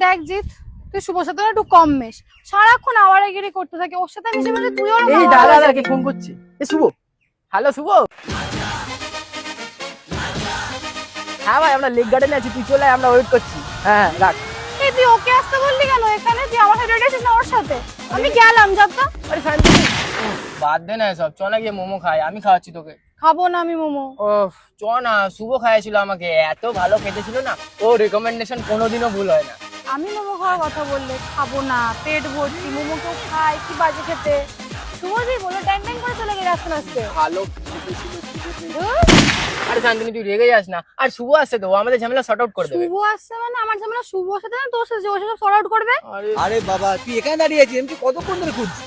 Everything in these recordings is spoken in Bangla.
দেখ জিৎ, তুই শুভর সাথে না একটু কম মেশ, সারাক্ষণ আওয়ারাগিরি করতে থাকে। ওর সাথে মিশে মিশে তুই ওরকম এই আওয়ারা দাদাকে হয়ে ফোন করছি। এ শুভ, হ্যালো শুভ। হ্যাঁ ভাই, আমরা লেক গার্ডেনে আছি, তুই চলে আয়, আমরা ওয়েট করছি। হ্যাঁ রাখ। যাবি। এই তুই ওকে আসতে বললি কেন এখানে? তুই আমার সাথে রেডি আছিস না ওর সাথে? আমি গেলাম, যাব তো। আরে শান্তি, বাদ দে না এসব, চ না গিয়ে মোমো খাই, আমি খাওয়াচ্ছি তোকে। খাবো না আমি মোমো। ও চ না, শুভ খাইয়েছিল আমাকে, এত ভালো খেতে ছিল না, ও রেকমেন্ডেশন কোনোদিনও ভুল হয় না। আমি মোমো খাওয়ার কথা বললে খাবো না, পেট ভর্তি মোমো কেউ খায়? কি বাজে খেতে। শুভজি বলে ট্যাং ট্যাং করে চলে গেলে আস্তে আস্তে। ভালো খেতে ছিল। আরে শান্তিনি, তুই রেগে যাস না, আর শুভ আসছে তো, ও আমাদের ঝামেলা সর্ট আউট করে দেবে। শুভ আসছে মানে আমার ঝামেলা শুভর সাথে না তোর সাথে? ওর সাথে সর্ট আউট করবে। আরে আরে বাবা, তুই এখানে দাঁড়িয়ে আছিস, আমি কতক্ষণ ধরে খুঁজছি।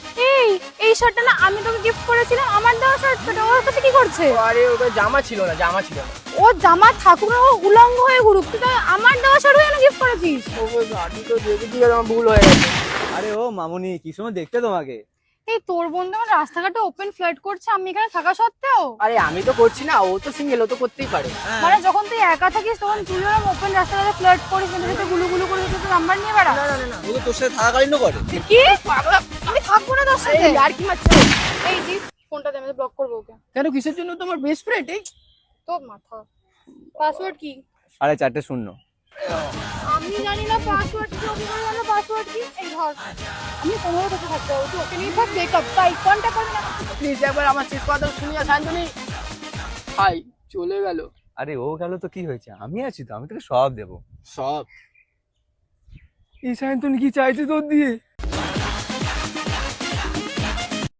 এই শার্টটা না আমি তোকে গিফট করেছিলাম, আমার দেওয়া শার্টটা। ওর কাছে কি করছে? আরে ওটা জামা ছিল না, জামা ছিল না। ও জামা থাকুক না, ও উলঙ্গ হয়ে ঘুরুক, তুই তো আমার দেওয়া শার্ট কেন গিফট করেছিস? ও গাড়ি তো দেখেছি, আমার ভুল হয়ে গেছে। আরে ও মামুনি, কি সময় দেখতে তোমাকে। এই তোর বন্ধু আমার রাস্তাঘাটে ওপেন ফ্লার্ট করছে আমি এখানে থাকা সত্ত্বেও। আরে আমি তো করছি না, ও তো সিঙ্গেল, ও তো করতেই পারে। মানে যখন তুই একা থাকিস তখন তুই ওরকম ওপেন রাস্তাঘাটে ফ্লার্ট করিস, কিন্তু সাথে গুলু গুলু করে তুই নাম্বার নিয়ে বেড়া। ও তো তোর সাথে থাকাকালীনও করে। কি আমি থাকবো না তোর সাথে? আর কি মারছে? এই জি ফোনটা দে, আমি ব্লক করবো ওকে। কেন, কিসের জন্য? তোমার বেস্ট ফ্রেন্ড এই? তোর মাথা। পাসওয়ার্ড কি? আরে 4টে শূন্য। আমি জানি না পাসওয়ার্ড কি, ওকে বলে জানো পাসওয়ার্ড কি? এই ধর, আমি কোনো কাছে থাকতে হবে, তুই ওকে নিয়ে থাক, ব্রেকআপ তাই কন্টাক্ট করবি না। প্লিজ একবার আমার শেষ কথা শুনিয়া শান্তনি। হাই, চলে গেল। আরে ও গেল তো কি হয়েছে, আমি আছি তো, আমি তোকে সব দেবো। সব? এই শান্তনি কি চাইছে তোর দিয়ে?